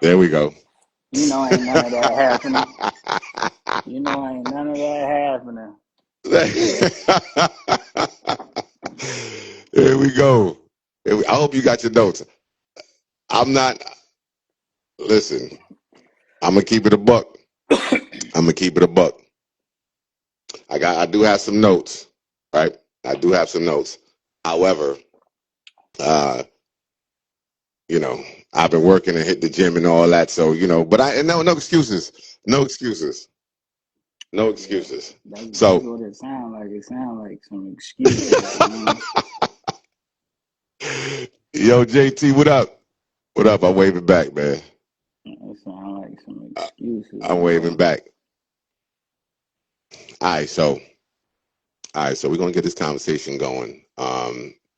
There we go. You know ain't none of that happening. You know ain't none of that happening. There we go. I hope you got your notes. I'm not. Listen, I'm gonna keep it a buck. I'm gonna keep it a buck. I do have some notes, right? I do have some notes. However, uh, you know, I've been working and hit the gym and all that, so but no excuses, no excuses, no Yeah, excuses. that's So, what it sounds like. It sounds like some excuses, man. yo, JT, what up? What up? I'm waving back, man. It sounds like some Uh, excuses, I'm waving bro. back. All right, so we're gonna get this conversation going.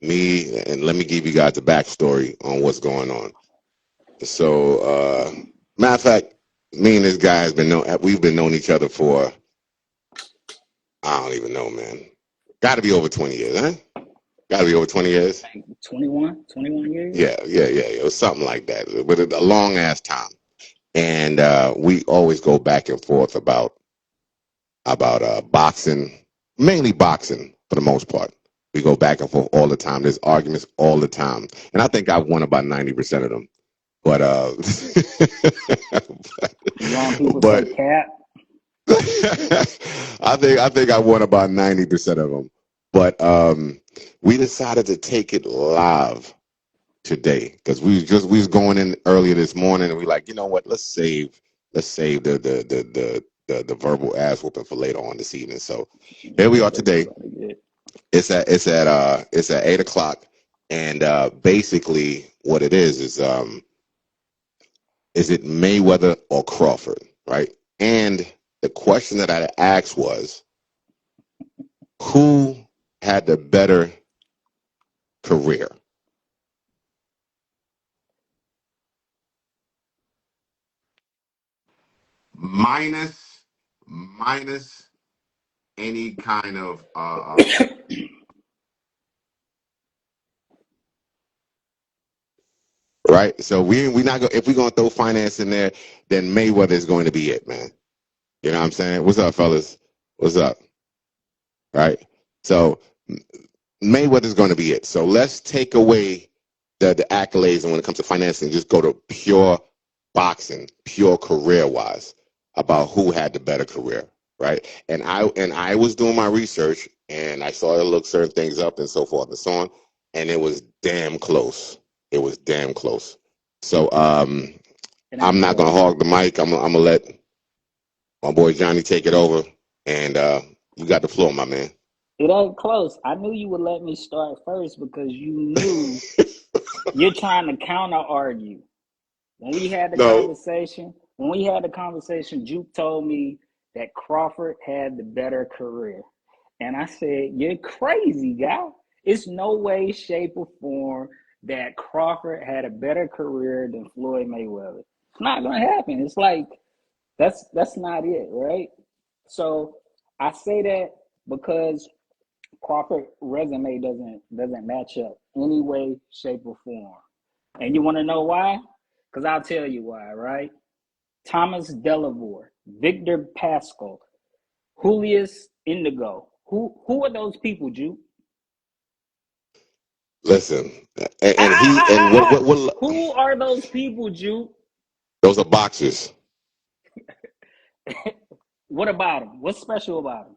Me and let me give you guys the backstory on what's going on. So, matter of fact, me and this guy we've been knowing each other for I don't even know, man. Got to be over 20 years, huh? Got to be over 20 years. Like 21 years? Yeah. It was something like that, but a long ass time. And we always go back and forth about boxing, mainly boxing for the most part. We go back and forth all the time. There's arguments all the time, and I think I've won about 90% of them. But Young people say but cap. I think I won about 90% of them. But we decided to take it live today because we was going in earlier this morning, and we like, you know what? Let's save the verbal ass whooping for later on this evening. So here we Yeah, are that's today. about it. It's at 8 o'clock, and basically what it is it Mayweather or Crawford, right? And the question that I asked was, who had the better career? Minus any kind of right. So we not go if we're gonna throw finance in there, then Mayweather is going to be it, man. You know what I'm saying? What's up, fellas? What's up? Right. So Mayweather is going to be it. So let's take away the accolades, and when it comes to financing, just go to pure boxing, pure career wise, about who had the better career, right? And I was doing my research, and I saw to look certain things up and so forth and so on, and it was damn close. It was damn close. So It I'm ain't not gonna close. hog the mic. I'm gonna let my boy Johnny take it over, and you got the floor, my man. It ain't close. I knew you would let me start first because you knew you're trying to counter argue. When we had the No, conversation, Juke told me that Crawford had the better career. And I said, you're crazy, guy. It's no way, shape, or form that Crawford had a better career than Floyd Mayweather. It's not gonna happen. It's like that's not it, right? So I say that because Crawford resume doesn't match up any way, shape, or form. And you want to know why? Because I'll tell you why, right? Thomas Delavore, Victor Pascal, Julius Indigo. Who are those people, Juke? listen, Ah, and ah, he ah, and ah, ah. what Who are those people, Juke? those are boxers. What about them? What's special about them?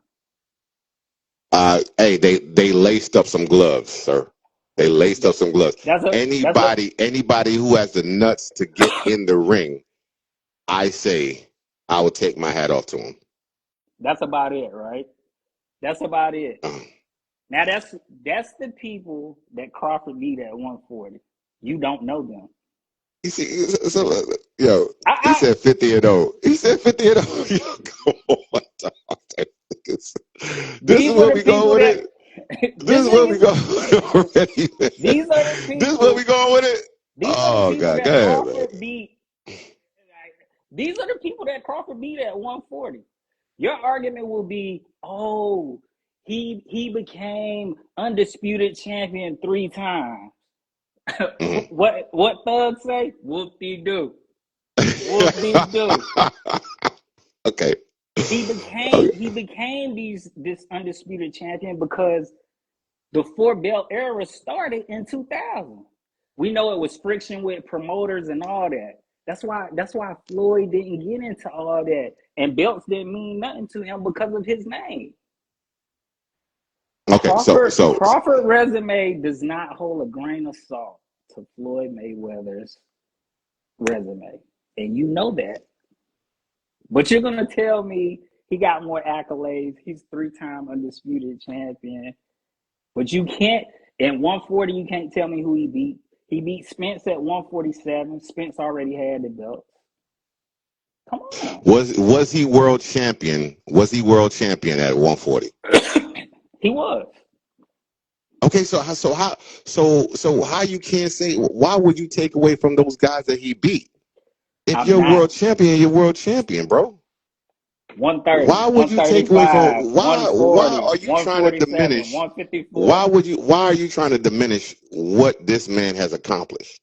Hey, they laced up some gloves, sir. They laced up some gloves. That's a Anybody who has the nuts to get in the ring, I say I would take my hat off to him. that's about it, right? That's about it. Uh, Now that's the people that Crawford beat at 140. You don't know them. you see, yo, I, he I said 50 and 0. He said 50 and 0. Yo, come on, dog. This is these are where the we going people with that it. This this is where we is going already, man. these are the This is where we people going with it. these are the Oh people God, go that ahead, man. Crawford beat. These are the people that Crawford beat at 140. Your argument will be, oh, he became undisputed champion 3 times. Mhm. What Thug say? Whoop de doo. Whoop-de do. Okay. He Okay. became this undisputed champion because the four belt era started in 2000. We know it was friction with promoters and all that. That's why Floyd didn't get into all that, and belts didn't mean nothing to him because of his name. Okay. So Crawford resume does not hold a grain of salt to Floyd Mayweather's resume, and you know that. But you're gonna tell me he got more accolades. He's three-time undisputed champion. But you can't in 140. You can't tell me who he beat. He beat Spence at 147. Spence already had the belt. Come on. was he world champion? Was he world champion at 140? He was. Okay, so how you can't say, why would you take away from those guys that he beat? If I'm you're not. world champion, you're world champion, bro. 130, Why would you take away from 135, why 140, are you trying to 147, diminish 154. why are you trying to diminish what this man has accomplished?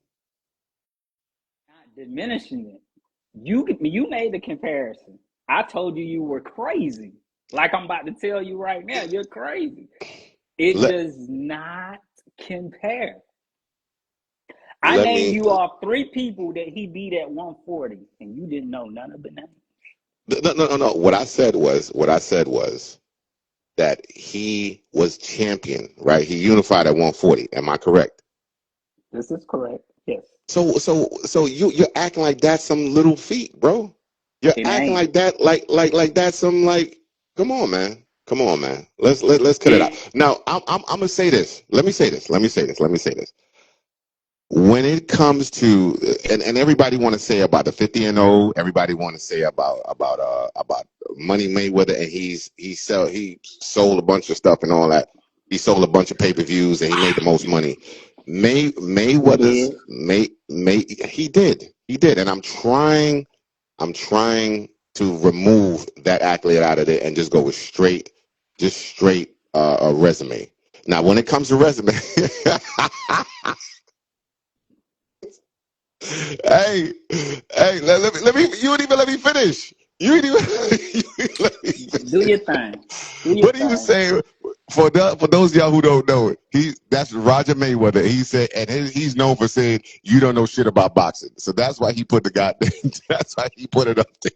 Not diminishing it. You made the comparison. I told you you were crazy. Like I'm about to tell you right now, you're crazy. It Let does not compare. I let named me you off three people that he beat at 140, and you didn't know none of the names. no. What I said was that he was champion, right? He unified at 140. Am I correct? This is correct. Yes. So you're acting like that's some little feat, bro. You're It acting ain't. like that, like that's some like. Come on, man. Come on, man. Let's cut it out. Now I'm gonna say this. Let me say this. Let me say this. Let me say this. When it comes to and everybody want to say about the 50-0, everybody want to say about Money Mayweather, and he sold a bunch of stuff and all that. He sold a bunch of pay-per-views and he made the most money. He Mayweather's did. May he did, and I'm trying to remove that accolade out of it and just go with straight a resume. Now, when it comes to resume, hey, hey, let me. You didn't even let me finish. You didn't even, you didn't let me Do finish. your thing. Do your What he was thing. saying for those of y'all who don't know it, that's Roger Mayweather. He said, and he's known for saying you don't know shit about boxing. So that's why he put the guy. That's why he put it up there.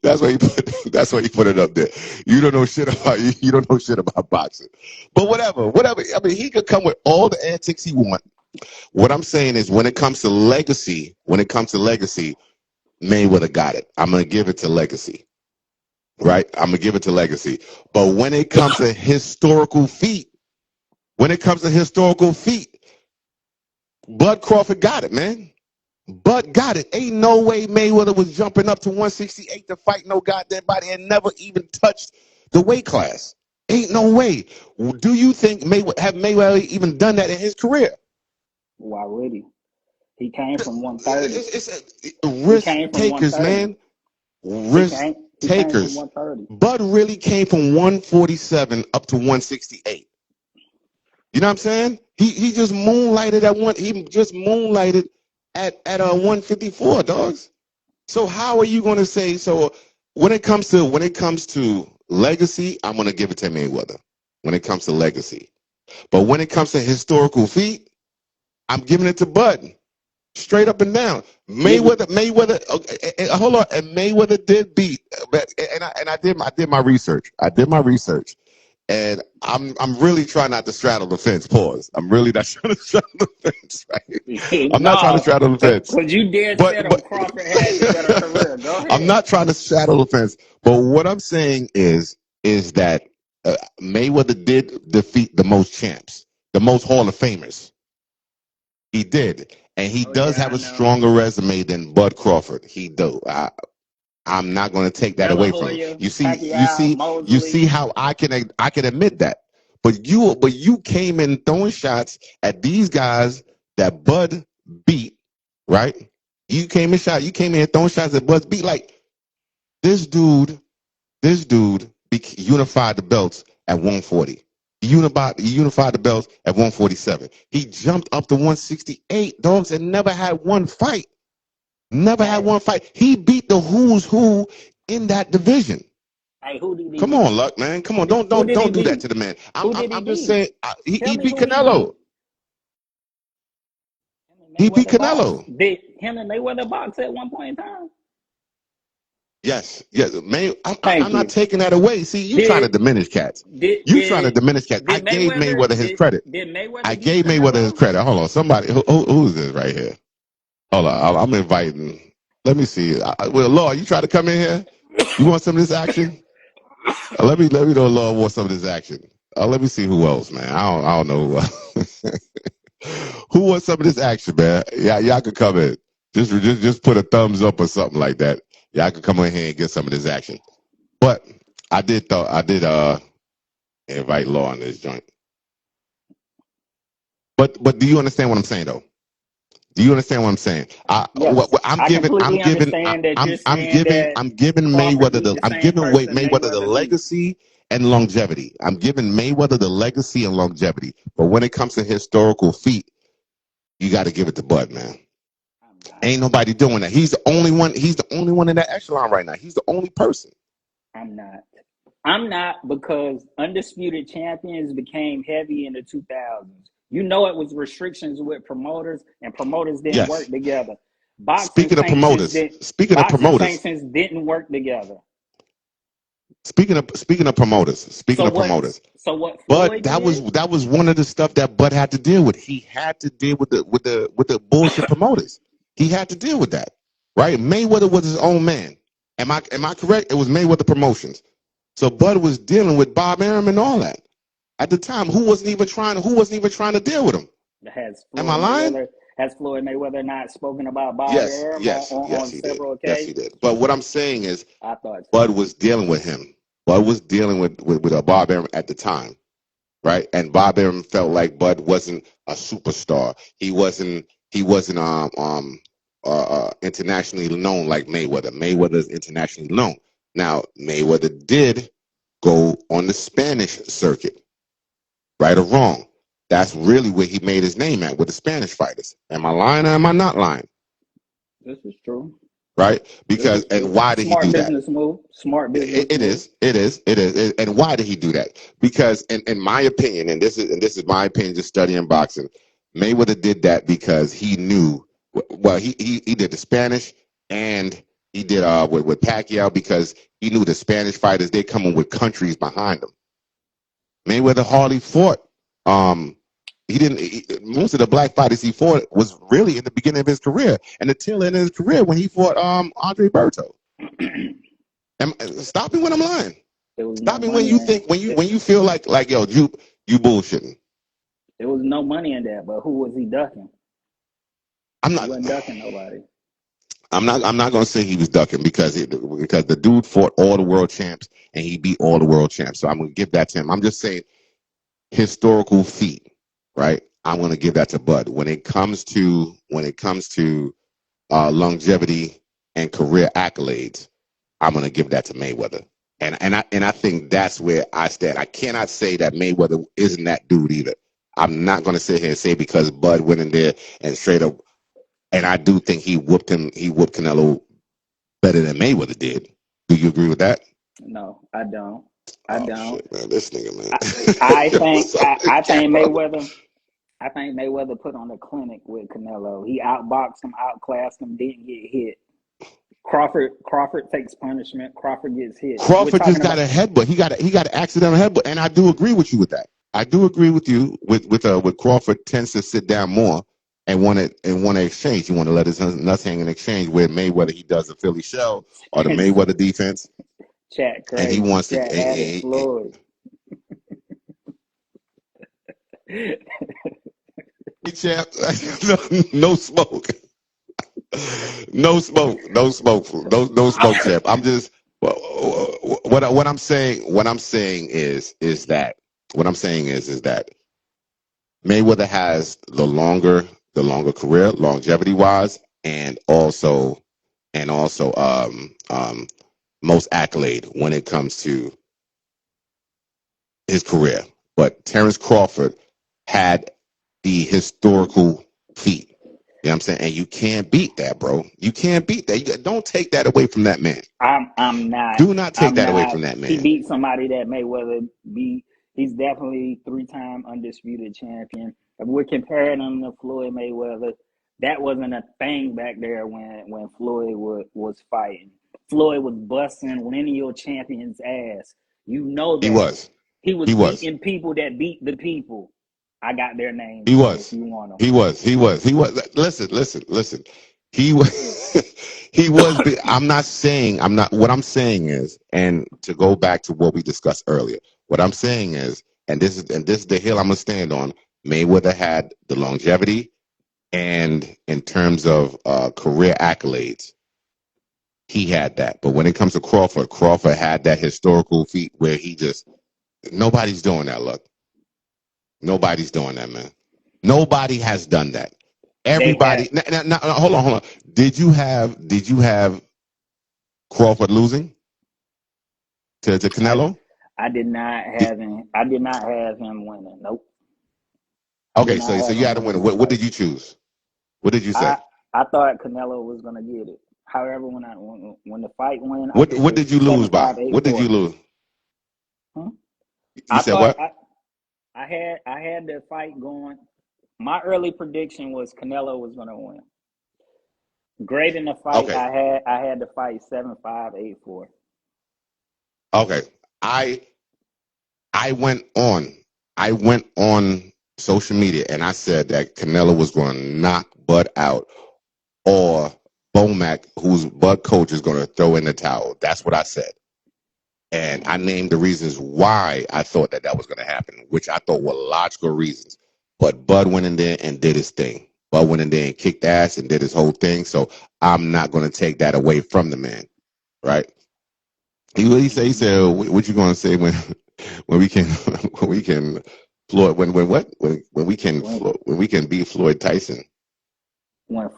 That's why he put it up there. You don't know shit about you don't know shit about boxing. But whatever. I mean, he could come with all the antics he want. What I'm saying is, when it comes to legacy, Mayweather got it. I'm gonna give it to legacy, right? I'm gonna give it to legacy. But when it comes to historical feat, Bud Crawford got it, man. Bud got it. Ain't no way Mayweather was jumping up to 168 to fight no goddamn body and never even touched the weight class. Ain't no way. Do you think Mayweather even done that in his career? Why would he? He came from 130. It's He risk came from takers, 130. man. Risk He came from takers. 130. Bud really came from 147 up to 168. You know what I'm saying? He just moonlighted at one. He just moonlighted at 154, dogs. So how are you going to say? So when it comes to legacy, I'm going to give it to Mayweather. When it comes to legacy, but when it comes to historical feat, I'm giving it to Bud. Straight up and down. Give it. Mayweather. Okay, hold on. And Mayweather did beat, I did my research. I did my research, and I'm really trying not to straddle the fence. Pause. I'm really not trying to straddle the fence. Right. I'm not trying to No, straddle the fence. because you dead set on But Crawford had the better career. Go I'm ahead. not trying to straddle the fence. But what I'm saying is that Mayweather did defeat the most champs, the most Hall of Famers. He did, and he Oh does yeah, have I a know. stronger resume than Bud Crawford. He do. I'm not going to take that De La away from him. Hoya, You see, you Pacquiao, see, you see Mosley. how I can admit that. But you came in throwing shots at these guys that Bud beat, right? You came in throwing shots at Bud beat. Like this dude, unified the belts at 140. He unified the belts at 147. He jumped up to 168, dogs, and never had one fight. Never had Hey, one fight. He beat the who's who in that division. hey, who did he Come beat? on, Luck, man. Come on, Who did he don't do that beat? to the man. Who did he I'm just beat? saying Tell he me beat who he beat. Canelo. Him and He beat Mayweather box. Canelo. Did him and Mayweather box at one point in time? Yes, man. Thank I'm not you. taking that away. See, you trying to Did diminish cats. did You trying to did diminish cats. I did gave Mayweather Mayweather his credit. did I Mayweather beat gave Mayweather his Canelo? credit. Hold on, somebody. Who is this right here? Hold on, I'm inviting. Let me see. Well, Law, you try to come in here. You want some of this action? Let me know, Law wants some of this action. Let me see who else, man. I don't know who else. Who wants some of this action, man? Yeah, y'all can come in. Just put a thumbs up or something like that. Y'all can come in here and get some of this action. But I did invite Law on this joint. But do you understand what I'm saying though? Do you understand what I'm saying? Yes, I'm I giving completely understand that you're saying that I'm giving Crawford beat the I'm same giving person Mayweather the Mayweather beat. legacy and longevity. I'm giving Mayweather the legacy and longevity. But when it comes to historical feat, you got to give it to Bud, man. I'm not. Ain't nobody doing that. He's the only one. He's the only one in that echelon right now. He's the only person. I'm not. I'm not because undisputed champions became heavy in the 2000s. You know it was restrictions with promoters, and promoters didn't Yes. work together. Boxing Speaking of sanctions promoters, did boxing sanctions didn't work together. speaking So of what? promoters. So what But Floyd did? that was one of the stuff that Bud had to deal with. He had to deal with the bullshit promoters. He had to deal with that, right? Mayweather was his own man. Am I correct? It was Mayweather Promotions. So Bud was dealing with Bob Arum and all that at the time. Who wasn't even trying to deal with him? Has Am I Floyd lying? Mayweather has Floyd Mayweather not spoken about Bob Arum Yes, on he did. several Yes, he occasions? did. But what I'm saying is, I thought Bud so. was dealing with him. Bud was dealing with Bob Arum at the time, right? And Bob Arum felt like Bud wasn't a superstar. He wasn't internationally known like Mayweather. Mayweather's internationally known. Now Mayweather did go on the Spanish circuit, right or wrong. That's really where he made his name at with the Spanish fighters. Am I lying or am I not lying? This is true. Right? This Because is and true. why did he Smart do that? business move. Smart business It move. is. And why did he do that? Because, in my opinion, and this is my opinion, just studying boxing, Mayweather did that because he knew. Well, he did the Spanish and he did with Pacquiao because he knew the Spanish fighters they coming with countries behind them. Mayweather hardly fought. Um, he didn't. Most of the black fighters he fought was really in the beginning of his career and the tail end of his career when he fought Andre Berto. Stop me when I'm lying. There was no Stop me when money you in think it. when you feel like yo, you bullshitting. There was no money in that, but who was he ducking? I'm He not. wasn't ducking nobody. I'm not gonna say he was ducking because the dude fought all the world champs and he beat all the world champs. So I'm gonna give that to him. I'm just saying historical feat, right? I'm gonna give that to Bud. When it comes to longevity and career accolades, I'm gonna give that to Mayweather. And I think that's where I stand. I cannot say that Mayweather isn't that dude either. I'm not gonna sit here and say because Bud went in there and straight up and I do think he whooped Canelo better than Mayweather did. Do you agree with that? No, I don't. I Oh don't. shit, man. This nigga, I, I man. think What's up I, with I think Capo? Mayweather. I think Mayweather put on a clinic with Canelo. He outboxed him, outclassed him, didn't get hit. Crawford takes punishment. Crawford gets hit. We're Crawford just talking got about a headbutt. He got an accidental headbutt, and I do agree with you with that. I do agree with you with Crawford tends to sit down more and want to exchange. You want to let his nuts hang in exchange. Where Mayweather he does the Philly shell or the Mayweather defense, chat and he crazy. wants to. Chat added Floyd. Hey, champ, no smoke, no smoke, champ. I'm just what I'm saying. What I'm saying is that Mayweather has the longer career, longevity wise, and also most accolade when it comes to his career. But Terence Crawford had the historical feat. You know what I'm saying? And you can't beat that, bro. You can't beat that. Don't take that away from that man. I'm not. Do not take I'm that away not. from that He man. beat somebody that Mayweather beat. He's definitely 3-time undisputed champion. If we're comparing him to Floyd Mayweather, that wasn't a thing back there when Floyd was fighting. Floyd was busting lineal champions' ass. You know He that. was. He was He was. beating people that beat the people. I got their names He here if was. you want them. He was. He was. He was. Listen. He was. He was. I'm not saying. I'm not. What I'm saying is, and to go back to what we discussed earlier, what I'm saying is, and this is the hill I'm gonna stand on. Mayweather had the longevity, and in terms of career accolades, he had that. But when it comes to Crawford, Crawford had that historical feat where he just nobody's doing that. Look, nobody's doing that, man. Nobody has done that. They had. Everybody. Now, hold on. Did you have Crawford losing to I Canelo? I did not have him. I did not have him winning. Nope. I did Okay, not so have you him had to winning win. the What fight. did you choose? What did you I say? I thought Canelo was gonna get it. However, when the fight went, I What picked what it did you lose seven by? five eight What did you four. lose? Hmm? You I said thought what? I had the fight going. My early prediction was Canelo was gonna win. Great in the fight, Okay, I had the fight 7-5 8-4. okay. I I went on. I went on social media and I said that Canelo was going to knock Bud out, or Bomac, who's Bud coach, is going to throw in the towel. That's what I said. And I named the reasons why I thought that was going to happen, which I thought were logical reasons. But Bud went in there and did his thing. Bud went in there and kicked ass and did his whole thing. So I'm not going to take that away from the man, right? He said, what you going to say when when we can when we can Floyd when what When when we can beat Floyd Tyson? when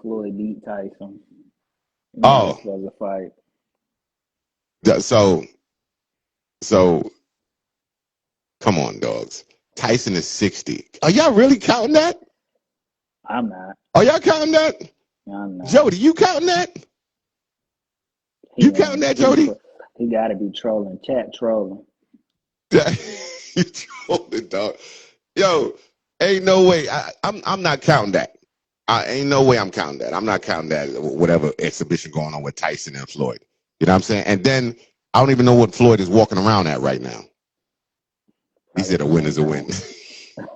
Floyd beat Tyson, this Oh, was a fight. so so come on, dogs. Tyson is 60. Are y'all really counting that? I'm not. Are y'all counting that? I'm not. Jody, you counting that? You He counting ain't. that, Jody? He got to be trolling. Chat trolling. You trolling, dog. Yo, ain't no way. I'm not counting that. Ain't no way I'm counting that. I'm not counting that. Whatever exhibition going on with Tyson and Floyd. You know what I'm saying? And then I don't even know what Floyd is walking around at right now. He Probably said a win same is a win.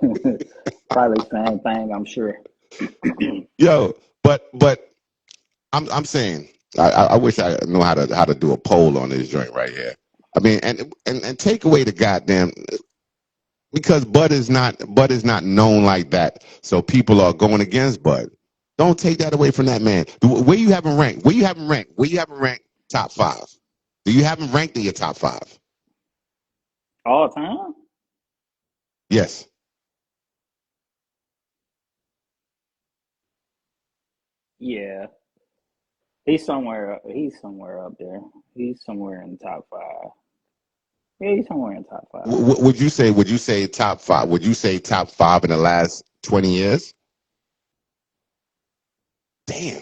thing. Probably same thing. I'm sure. Yo, but I'm saying I wish I know how to do a poll on this joint right here. I mean, and take away the goddamn, because Bud is not known like that. So people are going against Bud. Don't take that away from that man. Where you haven't ranked? Where you haven't ranked? Where you haven't ranked top five? Do you haven't ranked in your top five? All time. Yes. Yeah. He's somewhere up there. He's somewhere in the top five. Yeah, he's somewhere in the top five. Would you say top five? Would you say top five in the last 20 years? Damn.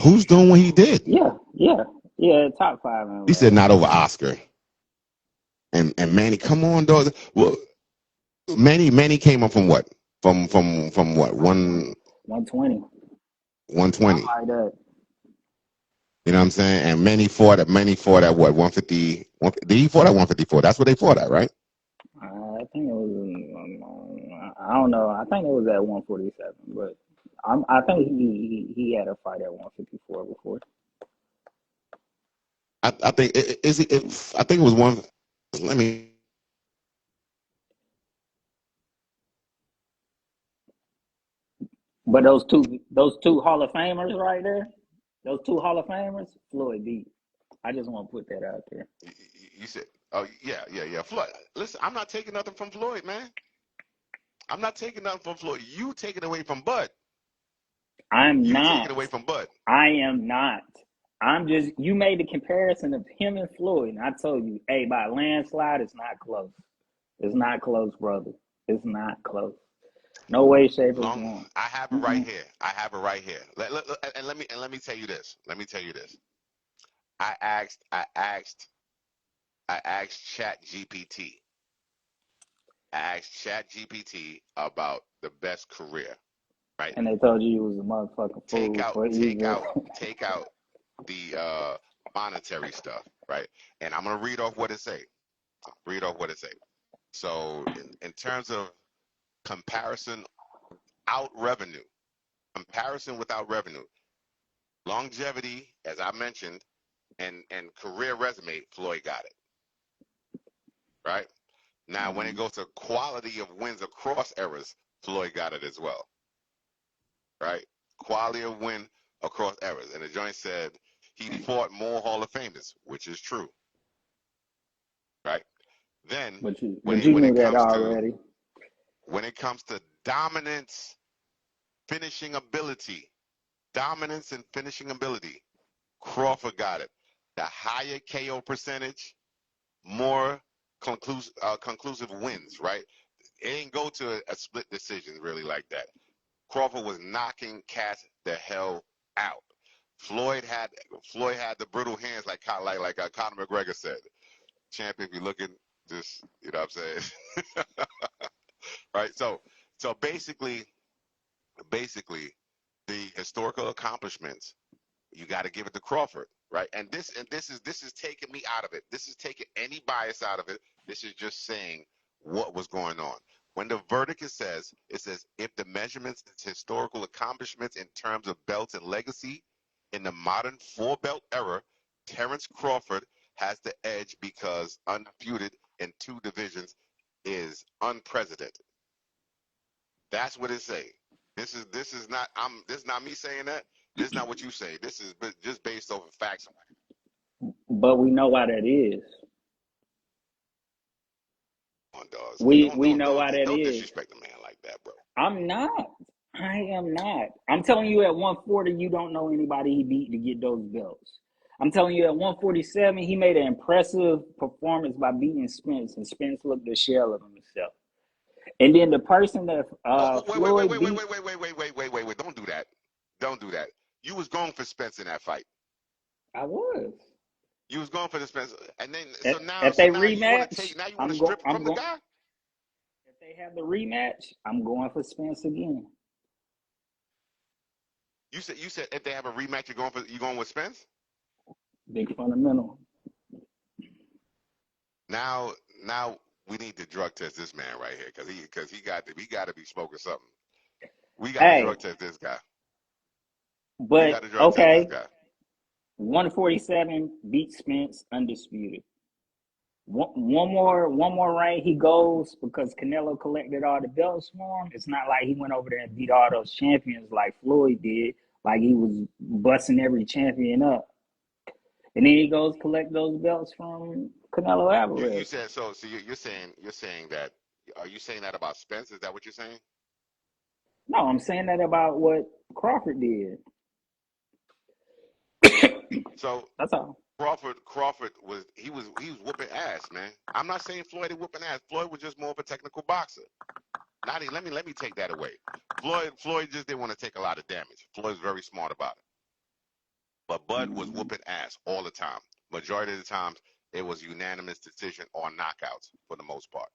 Who's doing what he did? Yeah, top five in the He said last not over 20 years. Oscar. And Manny, come on, dog. Well, Manny came up from what? From what? 120. 120. Something like that. You know what I'm saying? And Many fought at what? 150. Did he fought at 154? That's what they fought at, right? I think it was. I don't know. I think it was at 147, but I think he had a fight at 154 before. I think is it, I think it was one. Let me. But those two Hall of Famers right there, those two Hall of Famers, Floyd beat. I just want to put that out there. You said, oh yeah. Floyd. Listen, I'm not taking nothing from Floyd, man. I'm not taking nothing from Floyd. You take it away from Bud. I'm You take it not. away from Bud. I am not. I'm just. You made the comparison of him and Floyd, and I told you, hey, by a landslide, it's not close. It's not close, brother. It's not close. No way, shape, or Long, form. I have it right Mm-mm. here. I have it right here. And let me tell you this. Let me tell you this. I asked I asked I asked Chat GPT. I asked Chat GPT about the best career, right? And they told you was a motherfucking Take fool out for take even. out take out the monetary stuff, right? And I'm gonna read off what it say. Read off what it say. So in terms of comparison out revenue, comparison without revenue, longevity, as I mentioned, and career resume, Floyd got it, right? Now when it Mhm. goes to quality of wins across eras, Floyd got it as well, right? Quality of win across eras. And the joint said he fought more Hall of Famers, which is true, right? Then But you when knew it that comes to already. dominance, finishing ability, dominance and finishing ability, Crawford got it. The higher KO percentage, more conclusive wins, right? It didn't go to a split decision really like that. Crawford was knocking cats the hell out. Floyd had Floyd had the brittle hands like Conor McGregor said. Champ, if you're looking, just you know what I'm saying, right? So basically, the historical accomplishments you got to give it to Crawford, right? And this is taking me out of it. This is taking any bias out of it. This is just saying what was going on. When the verdict it says if the measurements is historical accomplishments in terms of belts and legacy in the modern four belt era, Terence Crawford has the edge because undisputed in two divisions is unprecedented. That's what it say. This is not this is not me saying that. This is not what you say. This is just based over facts. But we know why that is. On dogs. We Don't we don't know don't why that don't is. disrespect a man like that, bro. I'm not. I am not. I'm telling you at 140, you don't know anybody he beat to get those belts. I'm telling you at 147, he made an impressive performance by beating Spence, and Spence looked a shell of himself. And then the person that Oh, wait, wait, wait, Floyd wait, wait, beat, wait, wait, wait, wait, wait, wait, wait, wait. Don't do that. Don't do that. You was going for Spence in that fight. I was. You was going for the Spence, and then At, so at they now you want to rematch, take now you want to I'm going. strip it I'm from the going. guy. If they have the rematch, I'm going for Spence again. You said if they have a rematch, you going with Spence. Big fundamental. Now now we need to drug test this man right here because he got to be smoking something. We got to Hey, drug test this guy. We but got to drug test this okay, guy. 147 beat Spence undisputed. One more rank he goes because Canelo collected all the belts for him. It's not like he went over there and beat all those champions like Floyd did, like he was busting every champion up. And then he goes collect those belts from Canelo You Alvarez. said so. So you're saying that. Are you saying that about Spence? Is that what you're saying? No, I'm saying that about what Crawford did. So That's all. Crawford was whooping ass, man. I'm not saying Floyd is whooping ass. Floyd was just more of a technical boxer. Let me take that away. Floyd just didn't want to take a lot of damage. Floyd's very smart about it. But Bud was Mm-hmm. whooping ass all the time. Majority of the times it was unanimous decision or knockouts for the most part.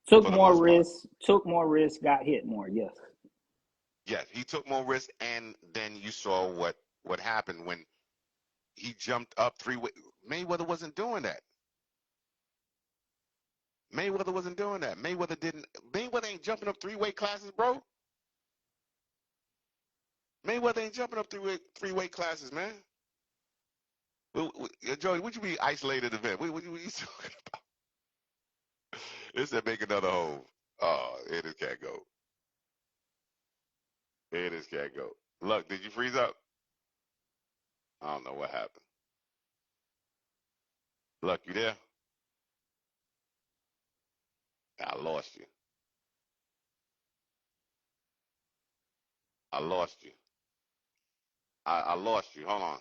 Took For the more most part. risks. Took more risks. Got hit more. Yes. Yes, he took more risks, and then you saw what happened when he jumped up three way. Mayweather wasn't doing that. Mayweather wasn't doing that. Mayweather ain't jumping up three-weight classes, bro. Mayweather ain't jumping up three-weight classes, man. Joey, would you be isolated event? What you talking about? It said make another hole. Oh, it is can't go. It is can't go. Look, did you freeze up? I don't know what happened. Look, you there? I lost you. I lost you. I lost you. Hold on.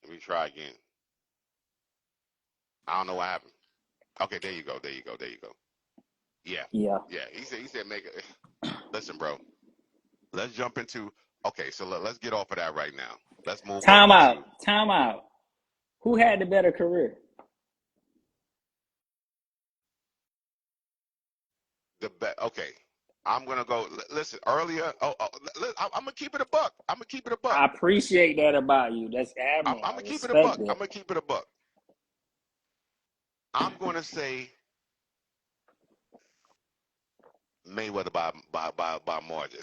Let me try again. I don't know what happened. Okay, there you go. There you go. There you go. Yeah, Yeah. yeah. He said make it. Listen, bro. Let's jump into. Okay, so let's get off of that right now. Let's move Time over out. to Time out. Who had the better career? the bet. Okay, I'm gonna go. Listen, earlier. I'm gonna keep it a buck. I'm gonna keep it a buck. I appreciate that about you. That's admirable. I'm I gonna keep it a respect buck. it. I'm gonna keep it a buck. I'm gonna say Mayweather by margin.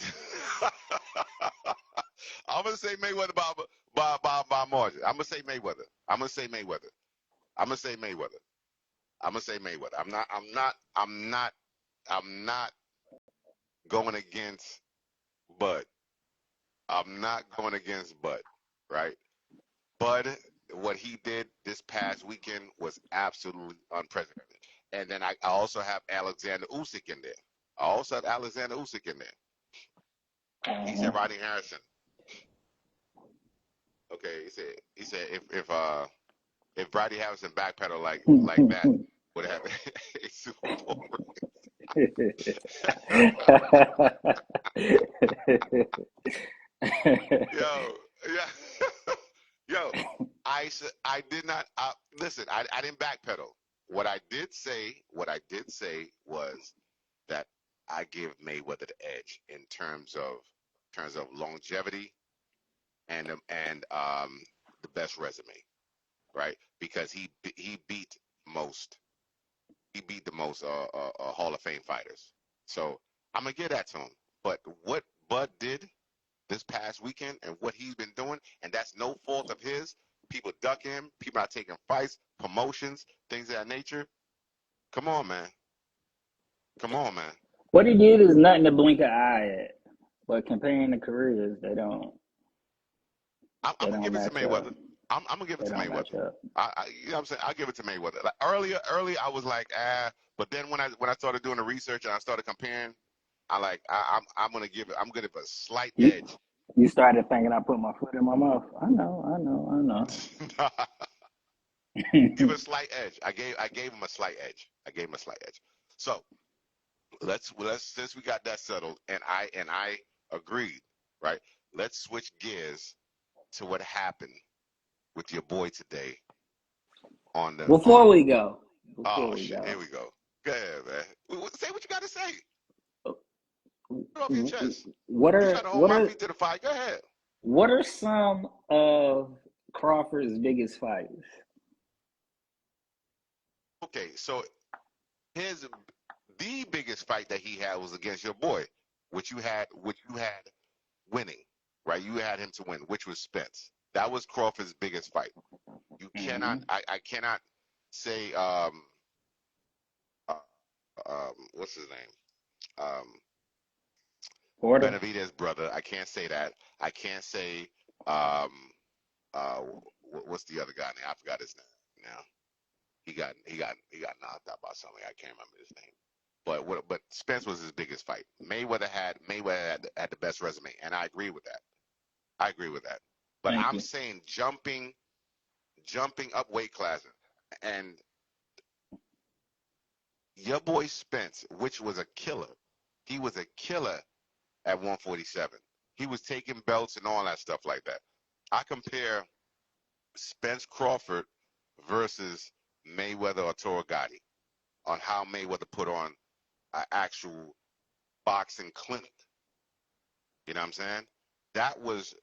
I'm gonna say Mayweather by margin. I'm gonna say Mayweather. I'm gonna say Mayweather. I'm gonna say Mayweather. I'm gonna say Mayweather. I'm not going against Bud. I'm not going against Bud. Right? Bud, what he did this past weekend was absolutely unprecedented. And then I also have Alexander Usyk in there. I also have Alexander Usyk in there. He said Rodney Harrison. Okay, he said if Rodney Harrison backpedal like that would have a Super Bowl Yo, yeah, yo, I did not listen. I didn't backpedal. What I did say was that I give Mayweather the edge in terms of longevity and the best resume, right? Because he beat most he beat the most Hall of Fame fighters. So I'm gonna give that to him. But what Bud did this past weekend and what he's been doing, and that's no fault of his. People duck him, people not taking fights, promotions, things of that nature. Come on, man. Come on, man. What he did is nothing to blink an eye at. But comparing the careers, I'm they gonna don't give it to match up. Mayweather. I'm gonna give it They to don't match Mayweather. up. You know what I'm saying? I'll give it to Mayweather. Like earlier, I was like, but then when I started doing the research and I started comparing, I'm gonna give it. I'm gonna give it a slight You edge. you started thinking I put my foot in my mouth. I Give know. it a slight edge. I gave him a slight edge. I gave him a slight edge. So let's since we got that settled and I agreed, right? Let's switch gears to what happened with your boy today on the Before on we go, before oh we shit, go, here we go. Go ahead, man. Say what you gotta say. Get off your chest. what You are trying to hold what my are feet to the fire. Go ahead. what are some of Crawford's biggest fights? Okay, so his the biggest fight that he had was against your boy, which you had winning, right? You had him to win, which was Spence. That was Crawford's biggest fight. You cannot, Mm-hmm. I cannot say, uh, what's his name? Order. Benavidez' brother. I can't say that. I can't say, um, what's the other guy name? I forgot his name now. He got knocked out by somebody. I can't remember his name. But Spence was his biggest fight. Mayweather had the best resume, and I agree with that. I agree with that. But Thank I'm you. saying jumping up weight classes, and your boy Spence, which was a killer, he was a killer at 147. He was taking belts and all that stuff like that. I compare Spence Crawford versus Mayweather or Toragati on how Mayweather put on an actual boxing clinic. You know what I'm saying? That was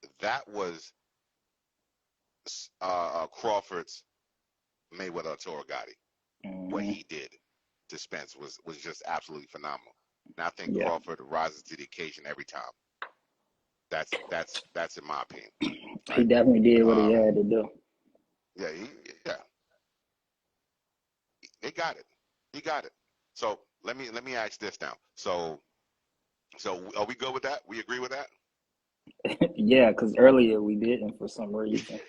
Crawford's Mayweather or Toragati. What Mm-hmm. he did to Spence was just absolutely phenomenal. And I think Yeah, Crawford rises to the occasion every time. That's in my opinion, he right? definitely did what he Um, had to do. yeah, yeah, they got it. He got it. So let me ask this now. So are we good with that? We agree with that? Yeah, because earlier we didn't for some reason.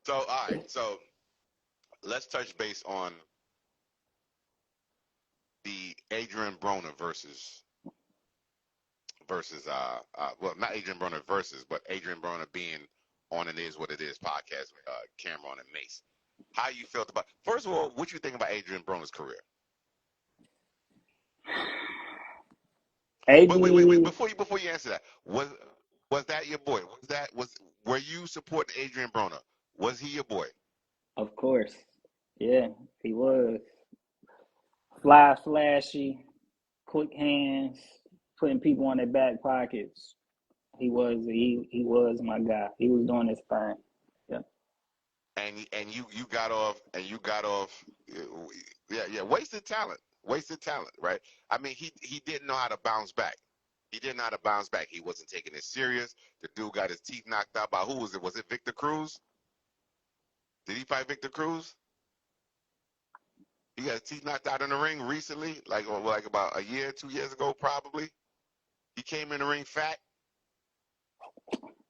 So all right. So let's touch base on the Adrian Broner versus well, not Adrian Broner versus, but Adrian Broner being on It Is What It Is podcast with Cameron and Mace. how you felt about. First of all, what you think about Adrian Broner's career? Wait. AB, Before you answer that, was that your boy? Were you supporting Adrian Broner? Was he your boy? of course. Yeah, he was. Fly, flashy, quick hands, putting people on their back pockets. He was my guy. He was doing his thing. Yeah. And you got off uh, yeah, wasted talent, right? I mean, he didn't know how to bounce back. He didn't know how to bounce back. He wasn't taking it serious. The dude got his teeth knocked out by who was it? Was it Victor Cruz? Did he fight Victor Cruz? He got his teeth knocked out in the ring recently, like about a year, 2 years ago, probably. He came in the ring fat.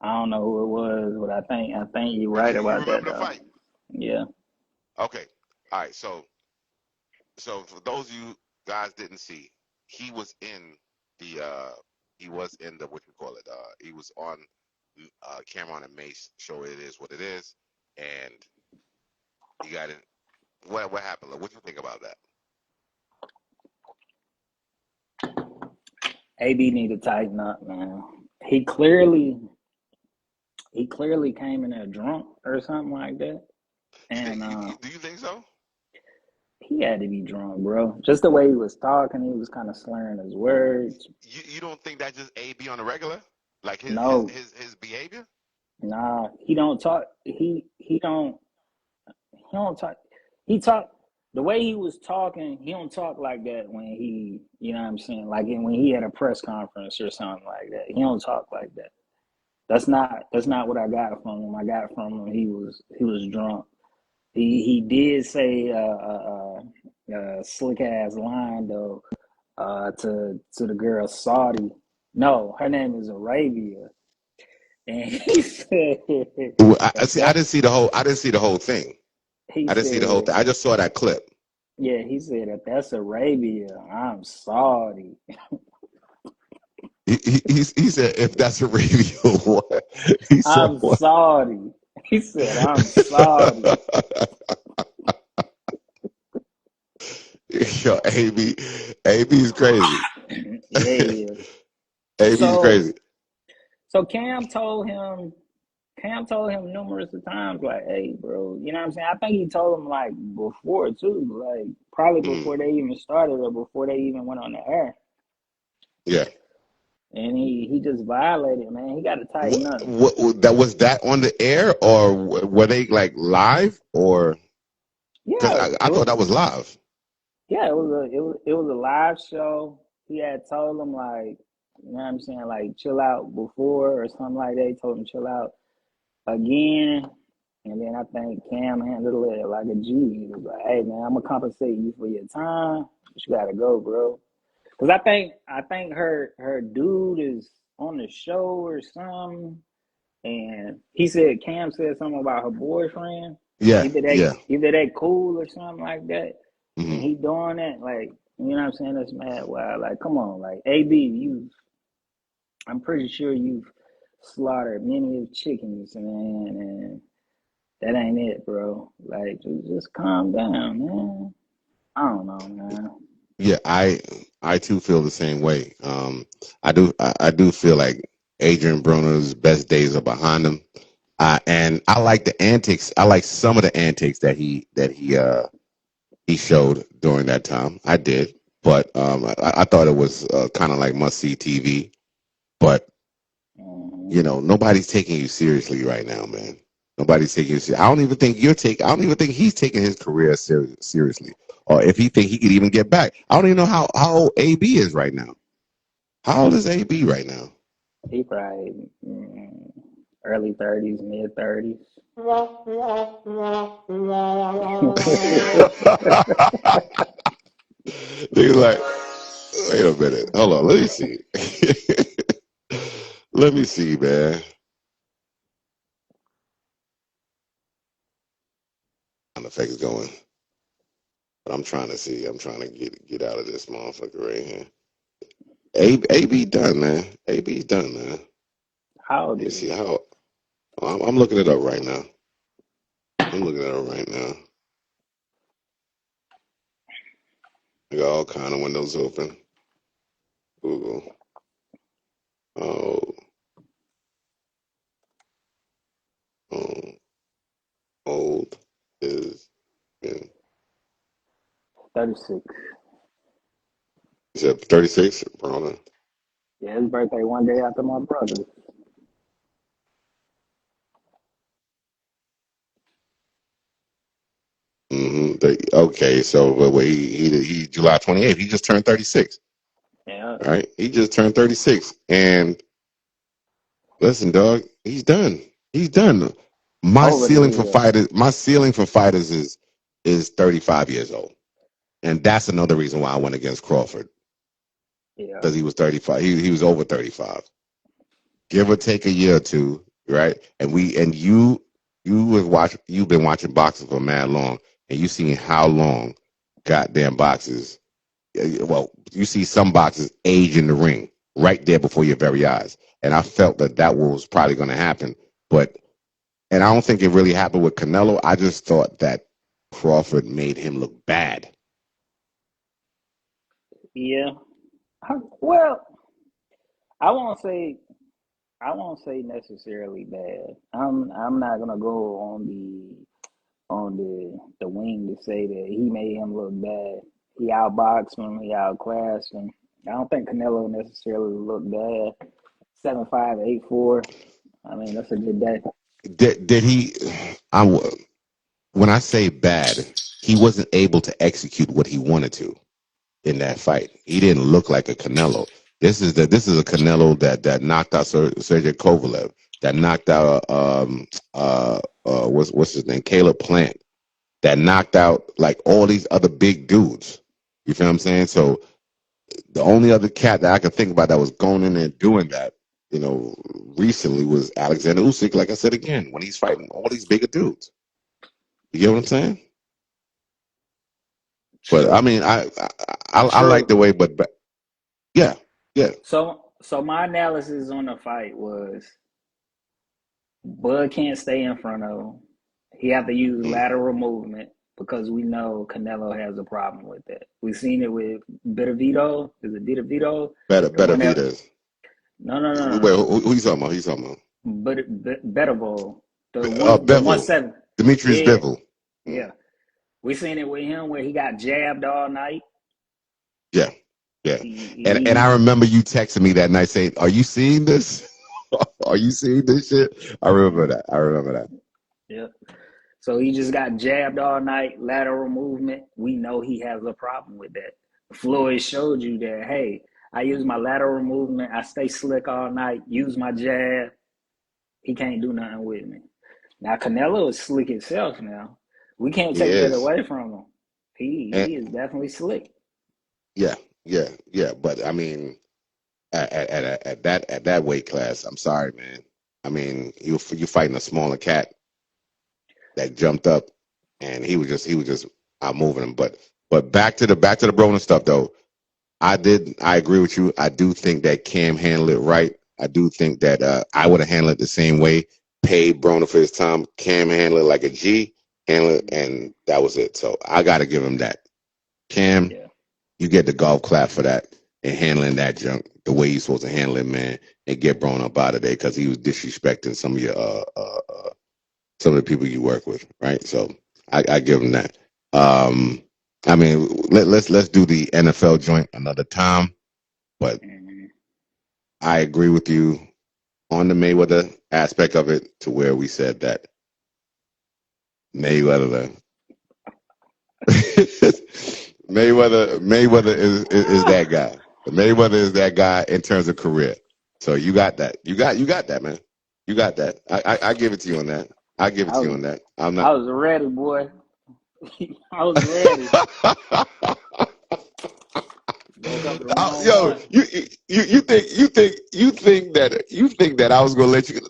I don't know who it was, but I think you're But right you about that remember the though. fight? Yeah. Okay, all right. So for those of you guys didn't see, he was in the what you call it. He was on Cameron and Mace show. It is what it is, and he got it. What happened? What do you think about that? AB need to tighten up, man. He clearly he clearly came in there drunk or something like that. You think? And Do you think so? he had to be drunk, bro. Just the way he was talking, he was kind of slurring his words. You don't think that's just AB on the regular, like No, his behavior? nah, he don't talk. He don't talk. He talk the way he was talking. He don't talk like that when he, you know what I'm saying, like when he had a press conference or something like that. He don't talk like that. That's not what I got from him. I got from him he was drunk. He did say slick ass line though to the girl Saudi. No, her name is Arabia, and he said Well, I if see. I that didn't see the whole. I didn't see the whole thing. he I didn't see the whole said thing. I just saw that clip. yeah he said if that's Arabia, I'm Saudi. He said if that's a radio, what? He said I'm what? Saudi. He said I'm Saudi. Yo, AB is crazy. Yeah, he is. AB is So crazy. so Cam told him numerous of times, like, hey, bro, you know what I'm saying? I think he told him like before too, like probably Mm, before they even started or before they even went on the air. yeah. And he just violated, man. He got to tighten up. That was that on the air, or were they like live, or because Yeah, I thought that was live. it was a live show. He had told him like, you know what I'm saying, like chill out before or something like that. He told him chill out again. And then I think Cam handled it like a G. He was like, "Hey man, I'm gonna compensate you for your time, but you gotta go, bro." Because I think her dude is on the show or something, and he said Cam said something about her boyfriend. Yeah, yeah. Either they cool or something like that, and Hmm. he doing that like you know what I'm saying? That's mad wild. Like, come on, like AB, I'm pretty sure you've slaughtered many of chickens, man, and that ain't it, bro. Like, just calm down, man. I don't know, man. Yeah, I too feel the same way. I do feel like Adrian Broner's best days are behind him. And I like the antics. I like some of the antics he showed during that time. I did, but I thought it was kind of like must see TV. But Mm-hmm. nobody's taking you seriously right now, man. Nobody's taking you seriously. I don't even think he's taking his career seriously, or if he think he could even get back. I don't even know how old AB is right now. How old is AB right now? He probably early 30s, mid 30s. They're like, wait a minute, hold on, let me see. Let me see, man. Sound effects going, but I'm trying to see. I'm trying to get out of this motherfucker right here. AB done, man. AB's done, man. How old Let me is see he? how. I'm looking it up right now. I'm looking at it right now. I got all kind of windows open. Google. Oh, oh old is in. 36. You said 36, Broner. Yeah, his birthday one day after my brother's. Okay, so but he July 28th. He just turned 36. Yeah. Right? He just turned 36. And listen, dog, he's done. He's done. Over the hill. My ceiling for fighters is 35 years old. And that's another reason why I went against Crawford. Yeah. Because he was 35. He was over 35. Give or take a year or two, right? And you've been watching boxing for mad long, and you've seen how long goddamn boxes. Well, you see some boxes age in the ring right there before your very eyes, and I felt that was probably going to happen, and I don't think it really happened with Canelo. I just thought that Crawford made him look bad. Yeah. Well, I won't say I won't say necessarily bad. I'm not gonna go on the wing to say that he made him look bad. He outboxed him, he outclassed him. I don't think Canelo necessarily looked bad. 7'5", 8'4". I mean, that's a good day. Did he? I When I say bad, he wasn't able to execute what he wanted to in that fight. He didn't look like a Canelo. This is a Canelo that knocked out Sergey Kovalev, that knocked out what's his name, Caleb Plant, that knocked out like all these other big dudes. You feel what I'm saying? So the only other cat that I could think about that was going in there and doing that, recently was Alexander Usyk. Like I said again, when he's fighting all these bigger dudes. You get what I'm saying? But I True, mean, I like true. the way, but yeah, yeah. So my analysis on the fight was Bud can't stay in front of him. He have to use Mm. lateral movement because we know Canelo has a problem with that. We've seen it with Bitavito. Is it Bitavito? The Better one that Vitas. Wait, no. who you talking about? He's talking about But Betavo, the one Bevel, seven. Demetrius Yeah, Bivol. Mm. yeah. We seen it with him where he got jabbed all night. Yeah, yeah. And I He remember you texting me that night saying, "Are you seeing this? Are you seeing this shit?" I remember that. I remember that. yeah. So he just got jabbed all night, lateral movement. We know he has a problem with that. Floyd showed you that, hey, I use my lateral movement. I stay slick all night, use my jab. He can't do nothing with me. Now, Canelo is slick himself now. We can't He take that is. away from him. And He is definitely slick. yeah, yeah, yeah. But I mean, at that weight class, I'm sorry, man. I mean, you fighting a smaller cat that jumped up, and he was just out moving him. But back to the Broner stuff though. I agree with you. I do think that Cam handled it right. I do think that I would have handled it the same way. Paid Broner for his time. Cam handled it like a G, handled it, and that was it. So I got to give him that. Cam, Yeah. you get the golf clap for that and handling that junk the way you're supposed to handle it, man, and get Broner up out of there because he was disrespecting some of your some of the people you work with, right? So I give him that. Um, I mean, let's do the NFL joint another time, but Mm-hmm. I agree with you on the Mayweather aspect of it to where we said that Mayweather Mayweather is that guy. Mayweather is that guy in terms of career. So you got that. You got that, man. You got that. I give it to you on that. I give it I to you was on that. I'm I not. was ready, boy. I was ready. Woke up the wrong Yo, one. you think that I was gonna let you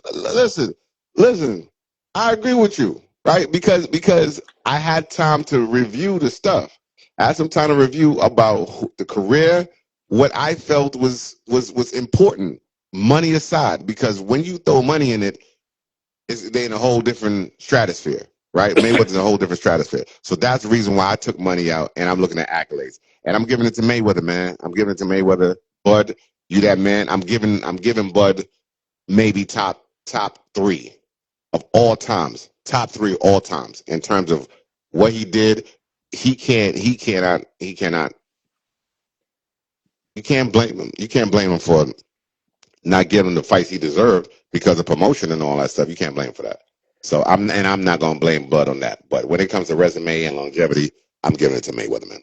listen. I agree with you, right? Because I had time to review the stuff. I had some time to review about the career, what I felt was important, money aside, because when you throw money in it, they in a whole different stratosphere. right? Mayweather's a whole different stratosphere. So that's the reason why I took money out and I'm looking at accolades. And I'm giving it to Mayweather, man. I'm giving it to Mayweather. Bud, you that man. I'm giving Bud maybe top three of all times. Top three all times in terms of what he did. He cannot you can't blame him. You can't blame him for not giving the fights he deserved because of promotion and all that stuff. You can't blame him for that. So I'm not gonna blame Bud on that. But when it comes to resume and longevity, I'm giving it to Mayweather, man.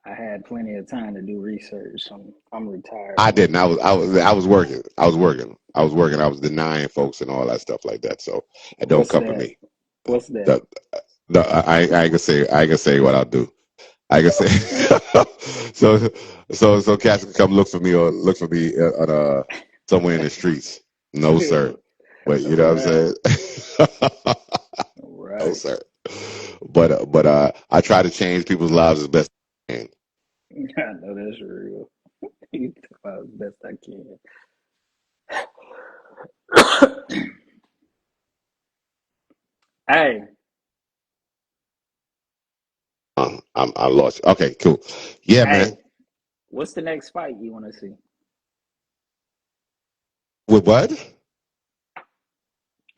I had plenty of time to do research. I'm retired I from didn't. I was working. I was denying folks and all that stuff like that. So it don't what's come for that? me. What's that? The, I ain't gonna say what I'll do. I can say so cats can come look for me or look for me on somewhere in the streets. No sir. But you know what Right, I'm saying? No right. sir. But I try to change people's lives as best I can. I know that's real. You talk about as best I can. Hey, I lost you. Okay, cool. Yeah, man. hey, what's the next fight you want to see? With what?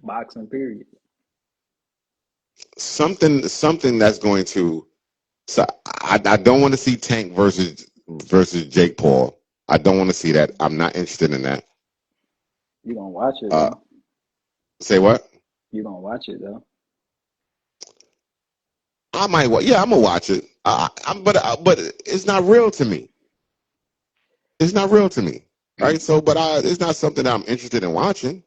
Boxing, period. Something that's going to. So I don't want to see Tank versus Jake Paul. I don't want to see that. I'm not interested in that. You gonna watch it Uh, though? say what? You gonna watch it though? I might. Yeah, I'm gonna watch it. But it's not real to me. It's not real to me, right? So, it's not something that I'm interested in watching,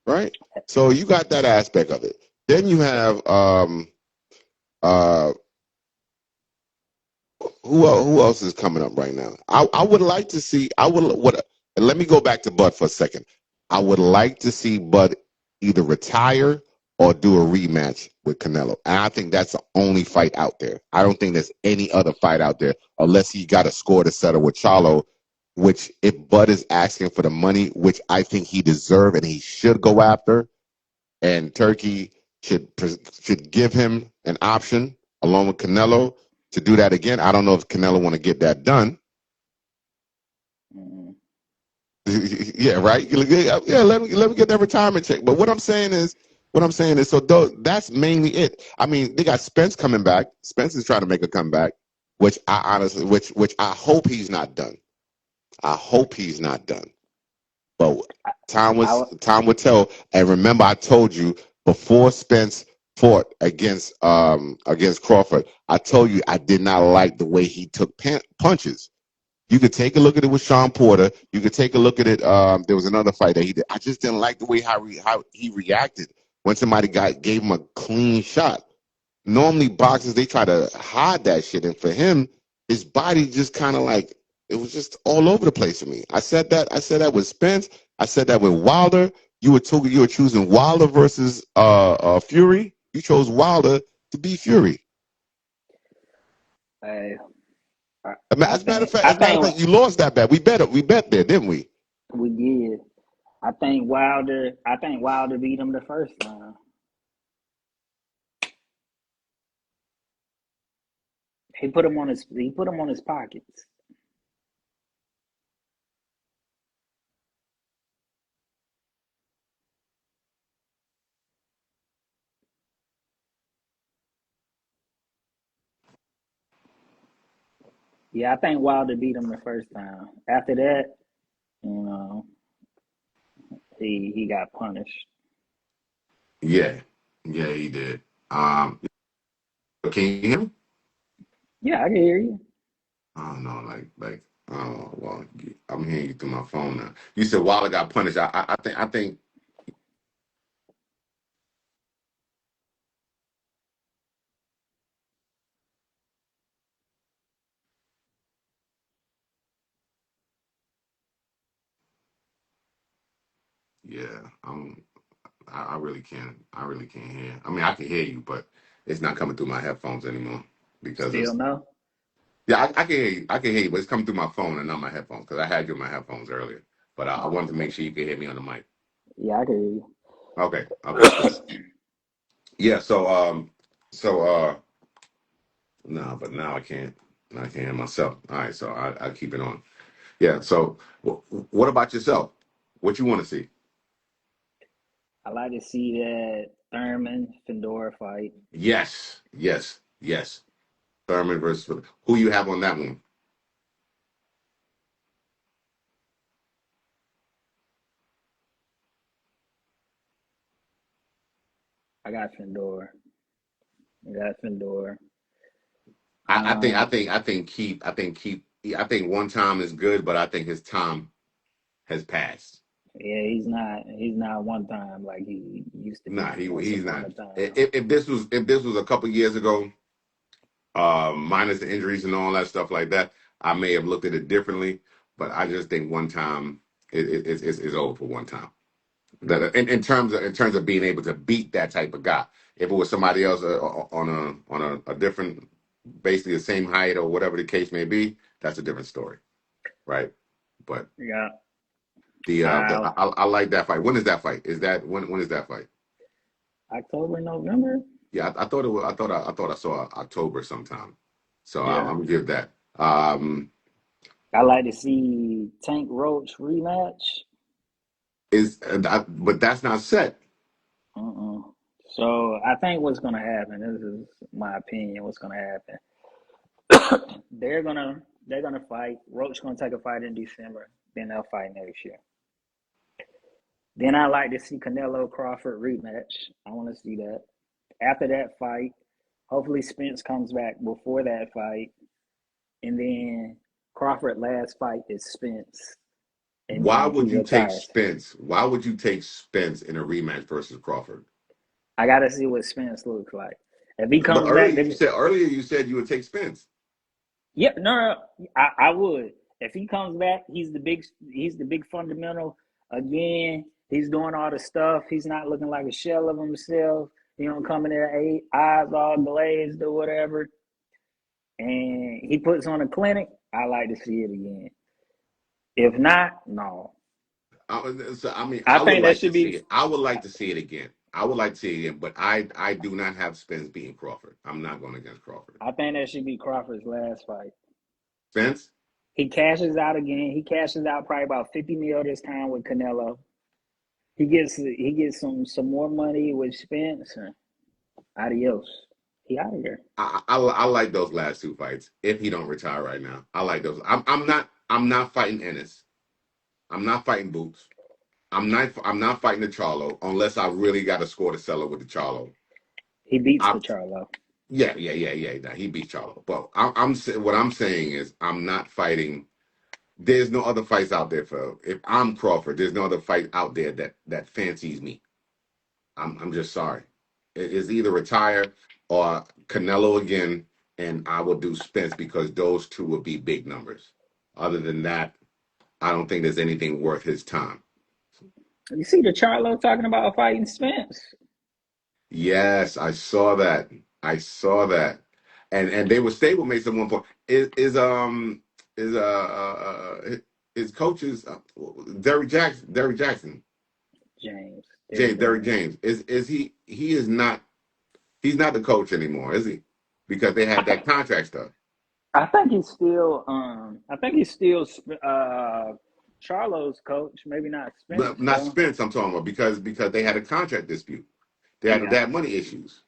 right? So you got that aspect of it. Then you have uh who else is coming up right now? I would like to see. I would what. Let me go back to Bud for a second. I would like to see Bud either retire or do a rematch with Canelo, and I think that's the only fight out there. I don't think there's any other fight out there unless he got a score to settle with Charlo. Which, if Bud is asking for the money, which I think he deserves and he should go after, and Turkey should give him an option along with Canelo to do that again. I don't know if Canelo want to get that done. Mm-hmm. Yeah, right. Yeah, let me get that retirement check. But so that's mainly it. I mean, they got Spence coming back. Spence is trying to make a comeback, which I honestly, which I hope he's not done. I hope he's not done. But I time would tell. And remember, I told you before Spence fought against Crawford, I told you I did not like the way he took punches. You could take a look at it with Sean Porter. You could take a look at it. There was another fight that he did. I just didn't like the way how he reacted when somebody gave him a clean shot. Normally boxers they try to hide that shit, and for him, his body just kind of like it was just all over the place for me. I said that. I said that with Spence. I said that with Wilder. You were choosing Wilder versus Fury. You chose Wilder to beat Fury. I As a matter of fact, I think you lost that bet. We bet there, didn't we? we did. I think Wilder beat him the first time. He put him on his pockets. Yeah, I think Wilder beat him the first time. After that, you know, he got punished. Yeah, yeah, he did. Can you hear me? Yeah, I can hear you. I don't know, oh well, I'm hearing you through my phone now. You said Wilder got punished. I think, yeah, I really can't, hear. I mean, I can hear you, but it's not coming through my headphones anymore because Still it's, no? yeah, I can hear you, but it's coming through my phone and not my headphones because I had you in my headphones earlier. But I Oh, wanted to okay. make sure you could hear me on the mic. Yeah, I can Okay, okay, cool. hear you. Yeah. So no, but now I can't. I can't myself. All right. So I keep it on. Yeah. So what about yourself? What you want to see? I like to see that Thurman Fedor fight. Yes. Yes. Yes. Thurman versus who you have on that one? I got Fedor. I got Fedor. I think I Um, think I think keep I think keep I think one time is good, but I think his time has passed. yeah, he's not one time like he used to Nah, be once he's upon not. a time. If this was a couple years ago, minus the injuries and all that stuff like that, I may have looked at it differently. But I just think one time it's over for one time. That in terms of being able to beat that type of guy. If it was somebody else on a different, basically the same height or whatever the case may be, that's a different story, right? But Yeah. the Uh, I like that fight. When is that fight? Is that when is that fight? October, November. Yeah, I thought it was. I thought I saw October sometime. So Yeah. I'm gonna give that. I like to see Tank Roach rematch. But that's not set. Uh-uh. So I think what's gonna happen. This is my opinion. What's gonna happen? They're gonna fight. Roach gonna take a fight in December. Then they'll fight next year. Then I like to see Canelo Crawford rematch. I want to see that. After that fight, hopefully Spence comes back before that fight, and then Crawford last fight is Spence, and Why then he would you take retires. Spence? Why would you take Spence in a rematch versus Crawford? I gotta see what Spence looks like. If he But comes back, earlier you said you would take Spence. yeah, no, I would. If he comes back, he's the big fundamental. Again, he's doing all the stuff. He's not looking like a shell of himself. He don't come in there eyes all glazed or whatever. And he puts on a clinic. I like to see it again. If not, no. I mean, I I would think that like should to see be. it. I would like to see it again. I would like to see it again, but I do not have Spence beating Crawford. I'm not going against Crawford. I think that should be Crawford's last fight. Spence, He cashes out again. He cashes out probably about 50 mil this time with Canelo. He gets some more money with Spence. Adios. He out of here. I like those last two fights. If he don't retire right now, I like those. I'm not fighting Ennis. I'm not fighting Boots. I'm not fighting the Charlo unless I really got to score the seller with the Charlo. He beats I the Charlo. yeah. Nah, he beats Charlo. But what I'm saying is I'm not fighting. There's no other fights out there for if I'm Crawford. There's no other fight out there that fancies me. I'm just sorry. It's either retire or Canelo again, and I will do Spence because those two will be big numbers. Other than that, I don't think there's anything worth his time. You see the Charlo talking about fighting Spence? Yes, I saw that. I saw that. And they were stablemates at one point. Is coaches Derrick Jackson James. Derek James Derrick James. James is he is not he's not the coach anymore, is he? Because they had that contract stuff. I think he's still Charlo's coach, maybe not But Spence not though. Spence, I'm talking about because they had a contract dispute. They Yeah, had money issues.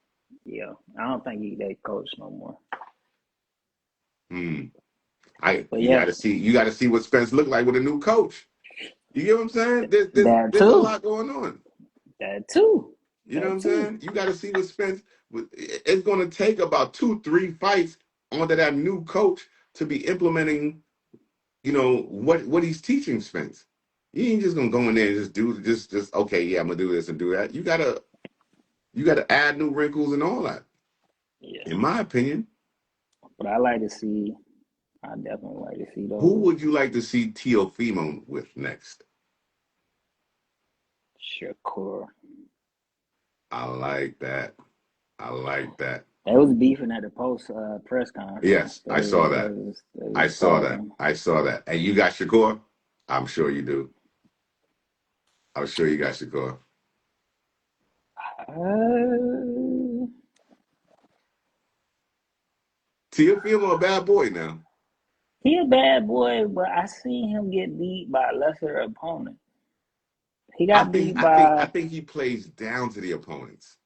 yeah. I don't think they coach no more. Hmm. I But you got yeah, to see what Spence looked like with a new coach. You get what I'm saying? that There's a too. lot going on. That too. You know what That I'm too. saying? You got to see what Spence. It's going to take about 2-3 fights under that new coach to be implementing. What he's teaching Spence. You ain't just gonna go in there and just do just okay. Yeah, I'm gonna do this and do that. You gotta add new wrinkles and all that. Yeah. In my opinion, But I like to see. I definitely like to see who those. would you like to see Teofimo with next? Shakur. I like that. I like that. They was beefing at the post press conference. Yes, They I saw they that. was they I was saw that. talking. I saw that. And you got Shakur? I'm sure you do. I'm sure you got Shakur. Uh, Teofimo a bad boy now. he a bad boy, but I seen him get beat by a lesser opponent. He I got think beat I think I by think he plays down to the opponents.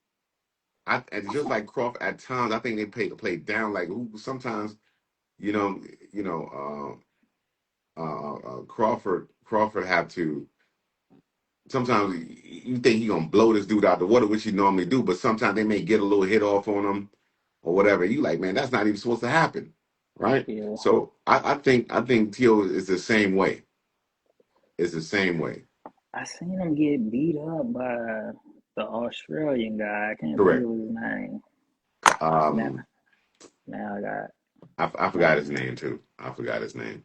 And just like Crawford at times, I think they play down like who sometimes you know you know Crawford have to sometimes you think he gonna blow this dude out the water, which he normally do, but sometimes they may get a little hit off on him or whatever. You like, man, that's not even supposed to happen, right? yeah. So I think Tio is the same way. It's the same way. I seen him get beat up by the Australian guy. I can't think Correct. of his name. Now, Um, now I got I forgot now. his name too. I forgot his name.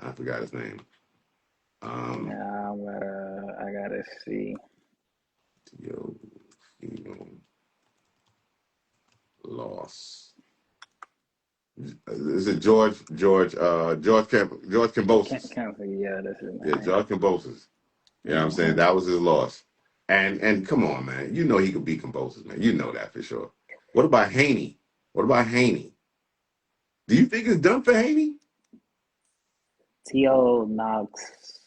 I forgot his name. Um, Now I gotta see. Tio loss. Is it George Cambosis? Can't figure. Yeah, that's his Yeah, name. George Cambosis. You know what I'm saying? Hmm. That was his loss. And come on, man. You know he could beat Cambosis, man. You know that for sure. What about Haney? What about Haney? Do you think it's done for Haney? T.O. knocks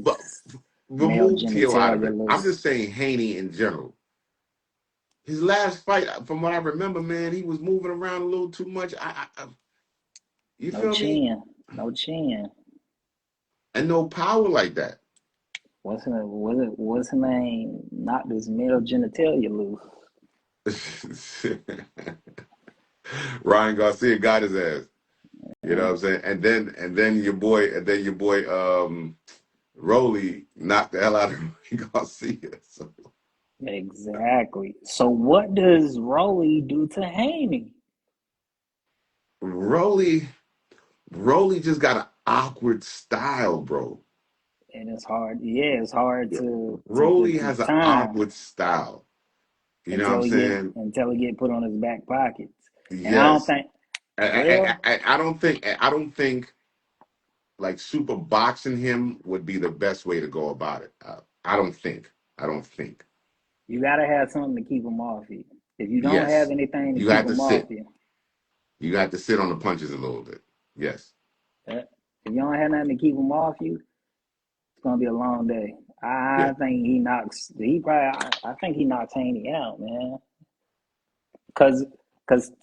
But Haney's male remove Tio out of genitalia it. I'm loose. just saying Haney in general. His last fight, from what I remember, man, he was moving around a little too much. You No feel me? chin. No chin. And no power like that. What's his name? Knocked his male genitalia loose. Ryan Garcia got his ass. You know Yeah, what I'm saying? And then your boy Rolly knocked the hell out of Ryan Garcia. So exactly. So what does Rolly do to Haney? Rolly Rolly just got an awkward style, bro. And it's hard. Yeah, it's hard Yeah. to Rolly has an time awkward style. You know what I'm saying? until he get put on his back pockets. And I don't Yes. think. I, Well, I, I don't think like super boxing him would be the best way to go about it. I don't think. I don't think. you gotta have something to keep him off you. If you don't have Yes. anything to You keep have to him off sit. you, You have to sit on the punches a little bit. Yes. if you don't have nothing to keep him off you, it's gonna be a long day. Yeah. I think he knocks. He probably. I think he knocks Haney out, man. Cause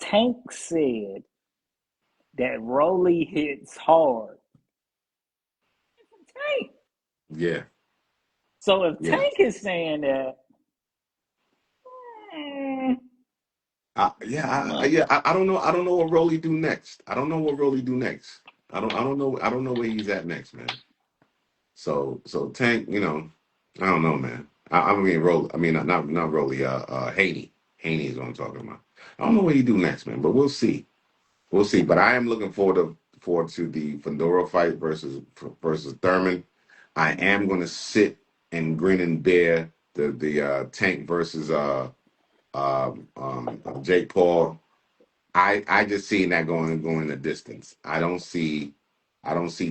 Tank said that Rolly hits hard. Tank. Yeah. So if Yeah. Tank is saying that, mm, I don't know. I don't know what Rolly do next. I don't know what Rolly do next. I don't know. I don't know where he's at next, man. So Tank, I don't know, man. I mean Rolly. I mean not Rolly. Haney. Haney is what I'm talking about. I don't know what he do next, man. But we'll see. We'll see. But I am looking forward to the Fedora fight versus Thurman. I am going to sit and grin and bear the Tank versus Jake Paul. I just seen that going the distance. I don't see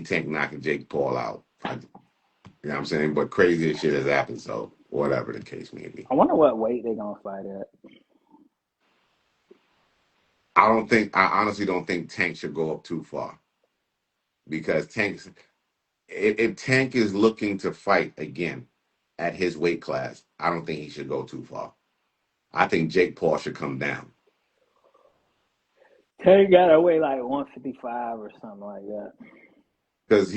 Tank knocking Jake Paul out. You know what I'm saying? But crazy shit has happened, so whatever the case may be. I wonder what weight they're gonna fight at. I honestly don't think Tank should go up too far because if Tank is looking to fight again at his weight class, I don't think he should go too far. I think Jake Paul should come down Tank got to weigh like 155 or something like that. because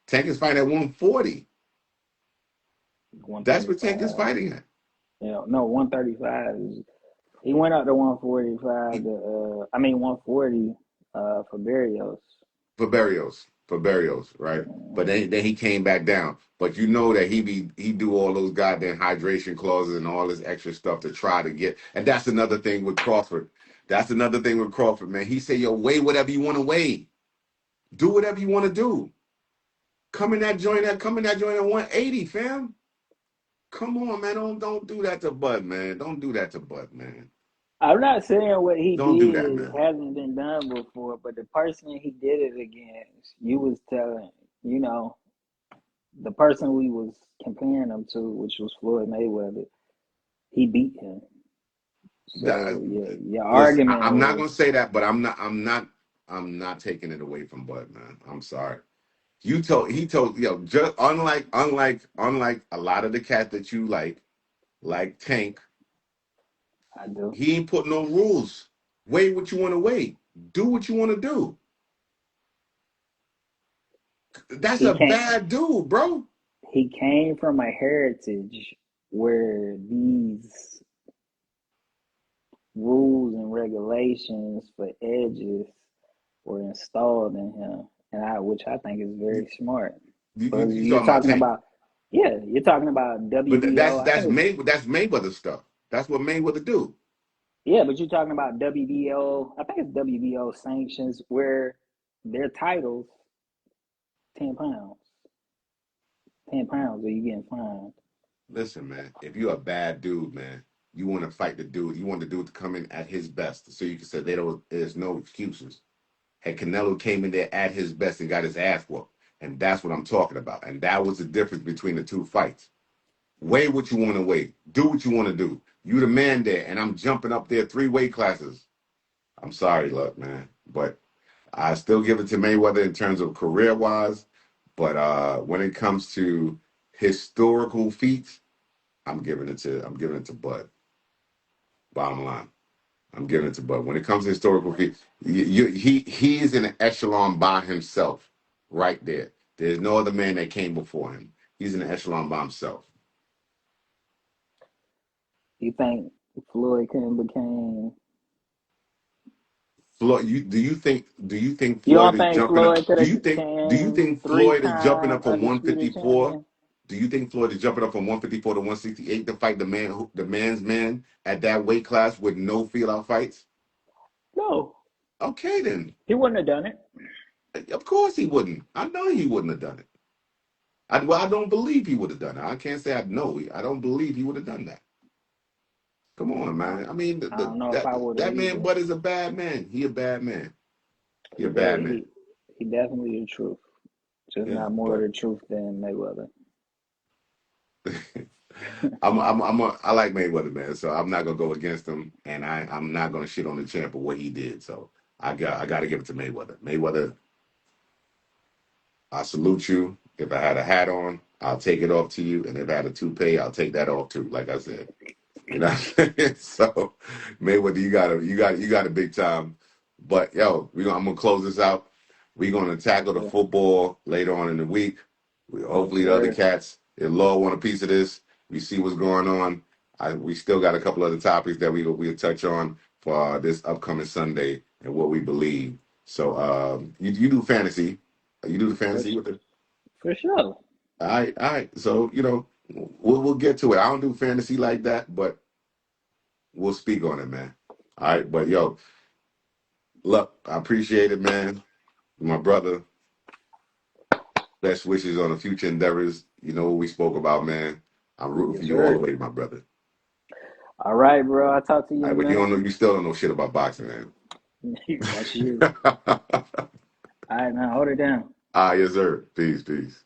Tank is fighting at 140. That's what Tank is 135. fighting at. Yeah, no, 135 he went up to 145 He, to I mean 140 for Barrios. for Barrios, right? But then he came back down. But you know that he do all those goddamn hydration clauses and all this extra stuff to try to get. And that's another thing with Crawford. That's another thing with Crawford, man. He say, "Yo, weigh whatever you want to weigh. Do whatever you want to do. Come in that joint at 180, fam. Come on, man. Don't do that to Bud, man. Don't do that to Bud, man. I'm not saying what he Don't do that, did man. hasn't been done before, but the person he did it against, you was telling, you know, The person we was comparing him to, which was Floyd Mayweather, he beat him. That, So yeah, your listen, argument I'm not was gonna say that, but I'm not taking it away from Bud, man. I'm sorry. He told, just unlike a lot of the cats that you like Tank, I do. he ain't put no rules. Weigh what you want to weigh. Do what you want to do. That's He a can't. bad dude, bro. He came from a heritage where these rules and regulations for edges were installed in him, which I think is You, very smart. Because you you're talking about talking Tank, about, yeah, you're talking about but WBO. I think it's That's Mayweather stuff. That's what Mayweather do. yeah, but you're talking about WBO. I think it's WBO sanctions where their titles 10 pounds, 10 pounds, or you getting fined. Listen, man, if you're a bad dude, man, you want to fight the dude. You want the dude to come in at his best, so you can say there's no excuses. And Canelo came in there at his best and got his ass whooped, and that's what I'm talking about. And that was the difference between the two fights. Weigh what you want to weigh. Do what you want to do. You the man there, and I'm jumping up there 3 weight classes. I'm sorry, look, man, but I still give it to Mayweather in terms of career wise. But when it comes to historical feats, I'm giving it to Bud. Bottom line, I'm giving it to Bud. When it comes to historical feats, he is in an echelon by himself, right there. There's no other man that came before him. He's in an echelon by himself. You think Floyd couldn't became? Floyd, do you think You Floyd don't is think jumping up? Floyd could Do have you think do you became think three Floyd is jumping up time from undisputed 154? champion? Do you think Floyd is jumping up from 154 to 168 to fight the man's man at that weight class with no feel out fights? No, Okay, then. he wouldn't have done it. Of course he wouldn't. I know he wouldn't have done it. I don't believe he would have done it. I can't say I know. I don't believe he would have done that. Come on, man. I mean, I don't know if that I would have that man, either. Bud, is a bad man. He a bad man. He a Yeah, bad man. he definitely the truth. Just Yeah, not more but the truth than Mayweather. I like Mayweather, man. So I'm not gonna go against him, and I'm not gonna shit on the champ for what he did. So I got to give it to Mayweather. Mayweather, I salute you. If I had a hat on, I'll take it off to you, and if I had a toupee, I'll take that off too. Like I said, you know. So Mayweather, you got a big time. But yo, I'm gonna close this out. We're gonna tackle the Yeah. football later on in the week. Yes, Hopefully the other sir. cats, if Law want a piece of this, we see what's going on. We still got a couple other topics that we'll touch on for this upcoming Sunday and what we believe. So you do fantasy. You do the For, fantasy with it. for sure. All right. So we'll get to it. I don't do fantasy like that, but we'll speak on it, man. All right, but yo, look, I appreciate it, man. My brother, best wishes on the future endeavors. You know what we spoke about, man. I'm rooting for Yes, you all the sir. way, my brother. All right, bro. I'll talk to you All in right, a but minute. you still don't know shit about boxing, man. That's you. All right, now hold it down. Yes, sir. Peace, peace.